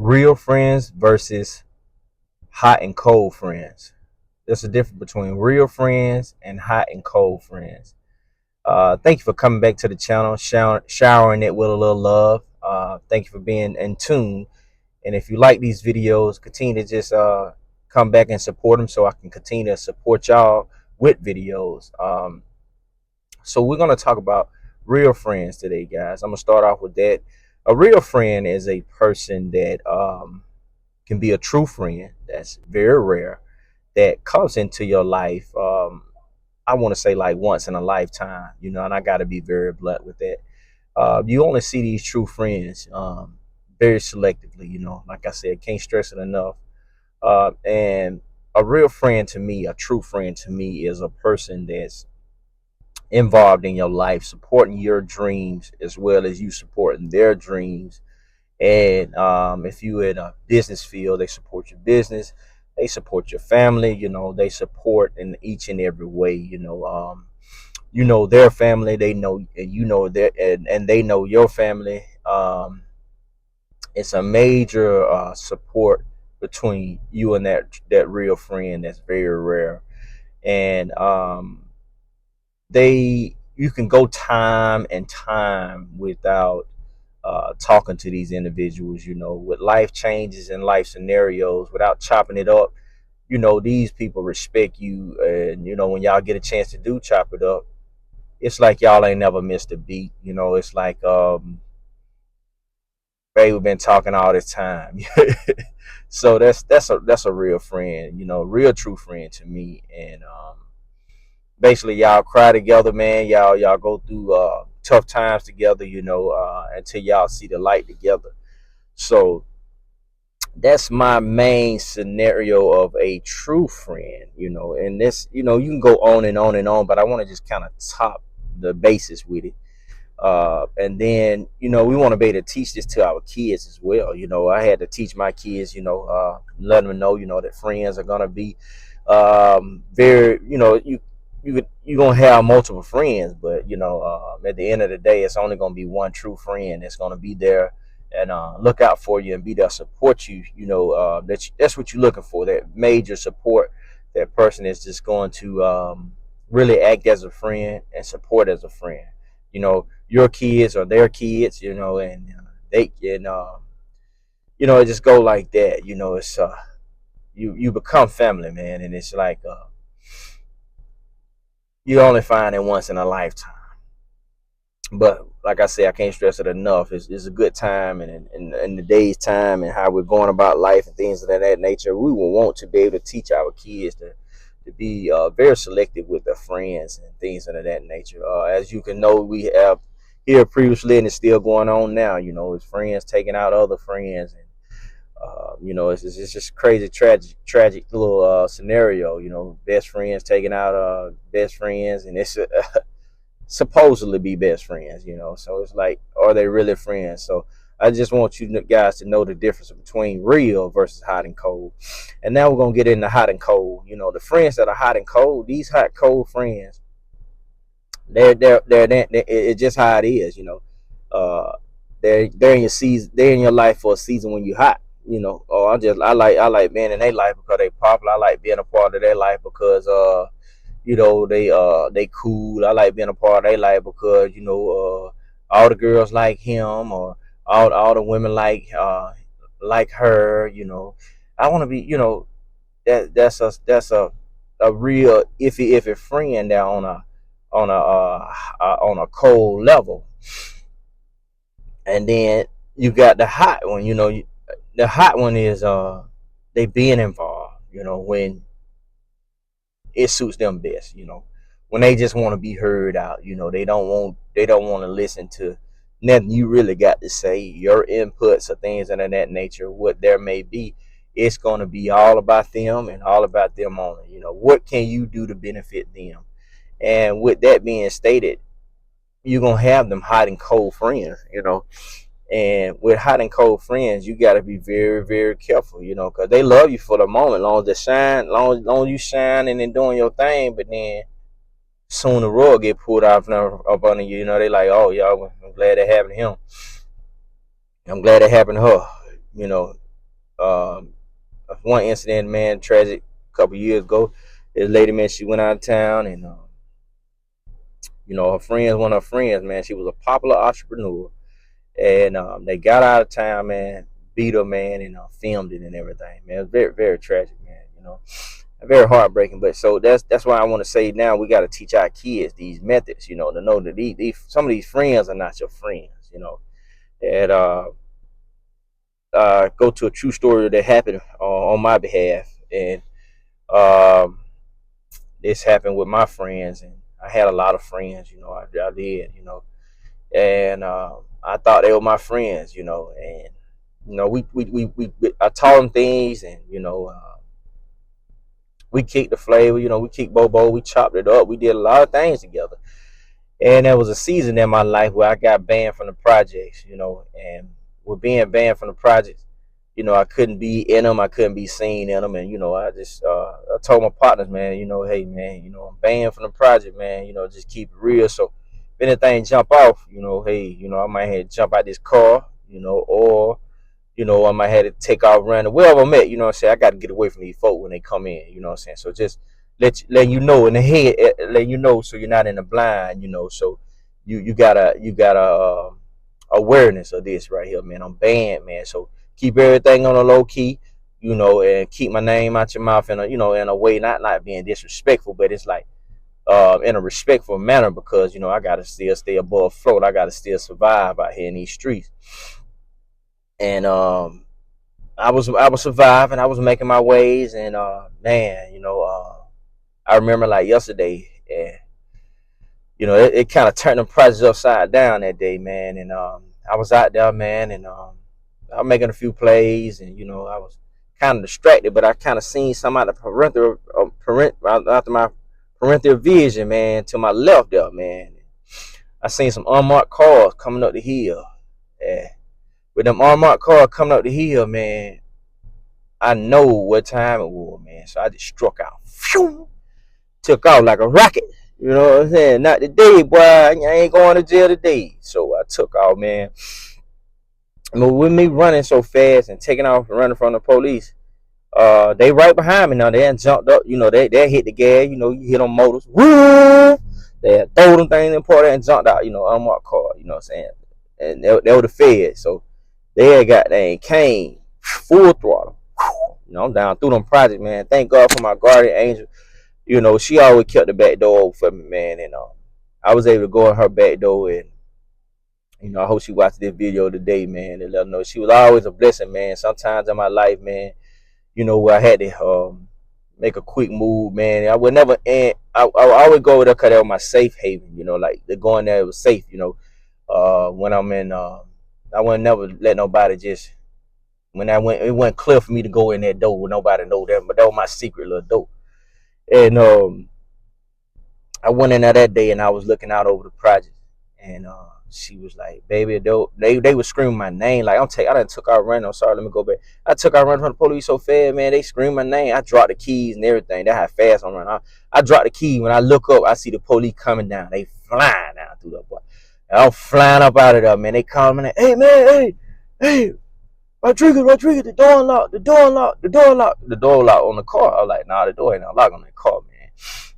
Real friends versus hot and cold friends. There's a difference between real friends and hot and cold friends. Thank you for coming back to the channel, showering it with a little love. Thank you for being in tune. And if you like these videos, continue to just come back and support them so I can continue to support y'all with videos. So we're going to talk about real friends today, guys. I'm going to start off with that. A real friend is a person that can be a true friend. That's very rare. That comes into your life. I want to say like once in a lifetime, and I got to be very blunt with that. You only see these true friends very selectively, like I said, can't stress it enough. And a real friend to me, a true friend to me, is a person that's involved in your life, supporting your dreams as well as you supporting their dreams. And if you in a business field, they support your business, they support your family, they support in each and every way. Their family, they know, and their, and they know your family. It's a major support between you and that real friend that's very rare. And you can go time and time without talking to these individuals, with life changes and life scenarios, without chopping it up. These people respect you, and when y'all get a chance to do chop it up, it's like y'all ain't never missed a beat. It's like, hey, we've been talking all this time. So that's a real friend, real true friend to me. And basically y'all cry together, man. Y'all go through tough times together, until y'all see the light together. So that's my main scenario of a true friend, and this, you can go on and on and on, but I want to just kind of top the basis with it. And then, we want to be able to teach this to our kids as well. I had to teach my kids, let them know, that friends are going to be very, you're going to have multiple friends, but, at the end of the day, it's only going to be one true friend that's going to be there and look out for you and be there to support you. That's what you're looking for, that major support. That person is just going to really act as a friend and support as a friend. Your kids or their kids, and they can, it just go like that. It's you become family, man, and it's like you only find it once in a lifetime. But like I say, I can't stress it enough. It's a good time, and in the day's time, and how we're going about life and things of that nature, we will want to be able to teach our kids to be very selective with their friends and things of that nature. As you can know, we have here previously, and it's still going on now. His friends taking out other friends, and it's just crazy, tragic little scenario. Best friends taking out best friends, and it's supposedly be best friends. So it's like, are they really friends? So I just want you guys to know the difference between real versus hot and cold. And now we're gonna get into hot and cold. The friends that are hot and cold, these hot cold friends, they're it's just how it is. Uh, they're in your season, they're in your life for a season when you're hot. Oh, I like being in their life because they popular. I like being a part of their life because they cool. I like being a part of their life because all the girls like him, or all the women like her. I want to be, that's a real iffy friend there on a cold level. And then you got the hot one. The hot one is they being involved. When it suits them best. When they just want to be heard out. They don't want to listen to nothing you really got to say. Your inputs or things of that nature, what there may be, it's going to be all about them and all about them only. What can you do to benefit them? And with that being stated, you're gonna have them hot and cold friends. And with hot and cold friends, you got to be very, very careful, because they love you for the moment, long as they shine, long as you shine and then doing your thing. But then soon the rug get pulled off up under you. They like, oh, y'all, I'm glad that happened to him. I'm glad it happened to her. Um, one incident, man, tragic, a couple years ago. This lady, man, she went out of town, and her friends, one of her friends, man, she was a popular entrepreneur, and they got out of town, man, beat her, man, and filmed it and everything, man. It was very, very tragic, man. Very heartbreaking. But so that's why I want to say now we got to teach our kids these methods, to know that some of these friends are not your friends, and go to a true story that happened on my behalf, and um, this happened with my friends, and I had a lot of friends, I did, and I thought they were my friends, and we I taught them things, and we kicked the flavor, we kicked Bobo, we chopped it up, we did a lot of things together. And there was a season in my life where I got banned from the projects, and with being banned from the projects, I couldn't be in them, I couldn't be seen in them, and I just I told my partners, man, hey, man, I'm banned from the project, man, just keep it real. So if anything jump off, hey, I might have to jump out this car, or I might have to take off running. Wherever I'm at, what I'm saying, I got to get away from these folk when they come in, what I'm saying. So just let you know in the head, let you know, so you're not in the blind, so you got awareness of this right here, man. I'm banned, man. So keep everything on a low key, and keep my name out your mouth in a way, not being disrespectful, but it's like in a respectful manner, because I gotta still stay above float. I gotta still survive out here in these streets. And I was surviving. I was making my ways, and man, I remember like yesterday, and it kind of turned the prices upside down that day, man. And I was out there, man, and I was making a few plays, and I was kind of distracted, but I kind of seen some out of after my parental vision, man, to my left there, man. I seen some unmarked cars coming up the hill. Yeah. With them unmarked cars coming up the hill, man, I know what time it was, man. So I just struck out. Phew! Took off like a rocket. You know what I'm saying? Not today, boy. I ain't going to jail today. So I took off, man. I mean, with me running so fast and taking off and running from the police, they right behind me now. They had jumped up. They hit the gas. You hit on motors. Woo! They had throw them things in port and jumped out. Unmarked car. You know what I'm saying? And they were the feds. So they had got they came full throttle. I'm down through them projects, man. Thank God for my guardian angel. She always kept the back door open for me, man. And I was able to go in her back door, and I hope she watched this video today, man, and let her know she was always a blessing, man. Sometimes in my life, man, where I had to make a quick move, man. I would never end. I always go with her because that was my safe haven, like the going there was safe, when I'm in. I would never let nobody just. When it went clear for me to go in that door with nobody know that, but that was my secret little door. And I went in there that day, and I was looking out over the project, and she was like, "Baby," they were screaming my name. Like I done took out running. I'm sorry, let me go back. I took out running from the police so fast, man. They screamed my name. I dropped the keys and everything. That's how fast I'm running. I dropped the key. When I look up, I see the police coming down. They flying down through the boy. I'm flying up out of there, man. They calling me, "Hey, man, hey. Rodriguez, the door unlocked, the door unlocked, the door unlocked." The door locked on the car. I was like, "Nah, the door ain't unlocked on that car, man.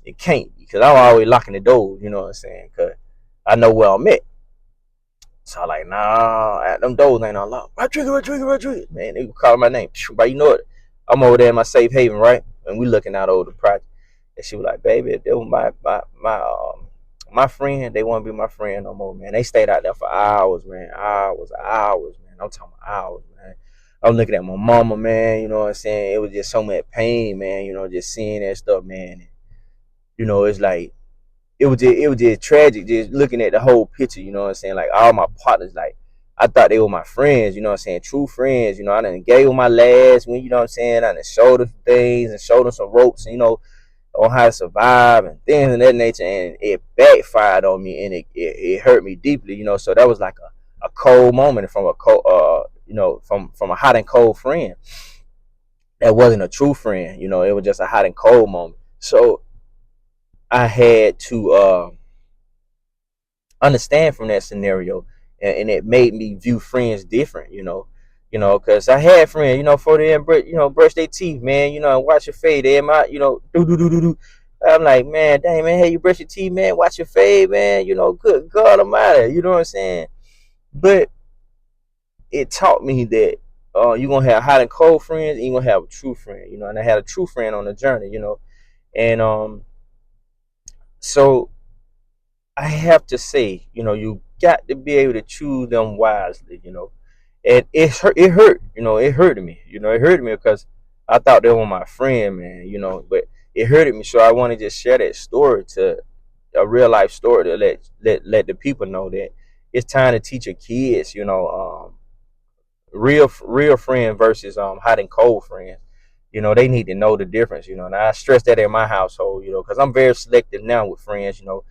It can't be," because I'm always locking the door, you know what I'm saying? Because I know where I'm at. So I'm like, "Nah, them doors ain't unlocked." Rodriguez. Man, they were calling my name. But you know what? I'm over there in my safe haven, right? And we looking out over the project. And she was like, "Baby, they was my friend. They won't be my friend no more, man." They stayed out there for hours, man. Hours, man. I'm talking about hours, man. I'm looking at my mama, man. You know what I'm saying? It was just so much pain, man. Just seeing that stuff, man. It's like it was just tragic, just looking at the whole picture. You know what I'm saying? Like all my partners, like I thought they were my friends. You know what I'm saying? True friends. I done gave them my last when, you know what I'm saying. I done showed them things and showed them some ropes, on how to survive and things of that nature, and it backfired on me, and it hurt me deeply, So that was like a cold moment from a cold, from a hot and cold friend. That wasn't a true friend, It was just a hot and cold moment. So I had to understand from that scenario, and it made me view friends different, You know, because I had friends, you know, for them, brush their teeth, man, you know, and watch your fade. They might, you know, do. I'm like, man, dang, man, hey, you brush your teeth, man, watch your fade, man, you know, good God Almighty, you know what I'm saying? But it taught me that you're gonna have hot and cold friends, and you're gonna have a true friend, you know. And I had a true friend on the journey, you know, and so I have to say, you know, you got to be able to choose them wisely, you know. And it hurt, you know, it hurted me, you know, it hurted me because I thought they were my friend, man, you know, but it hurted me. So I want to just share that story, to a real life story, to let the people know that it's time to teach your kids, you know, real friend versus hot and cold friends. You know, they need to know the difference. You know, and I stress that in my household. You know, because I'm very selective now with friends. You know,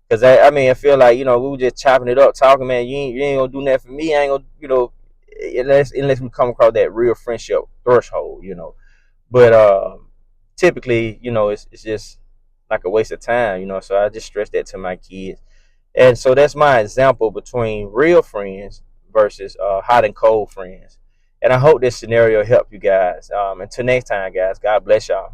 because I mean, I feel like, you know, we were just chopping it up, talking, man. You ain't gonna do nothing for me. I ain't gonna, you know, unless we come across that real friendship threshold. You know, but typically, you know, it's just like a waste of time. You know, so I just stress that to my kids. And so that's my example between real friends versus hot and cold friends. And I hope this scenario helped you guys. Until next time, guys, God bless y'all.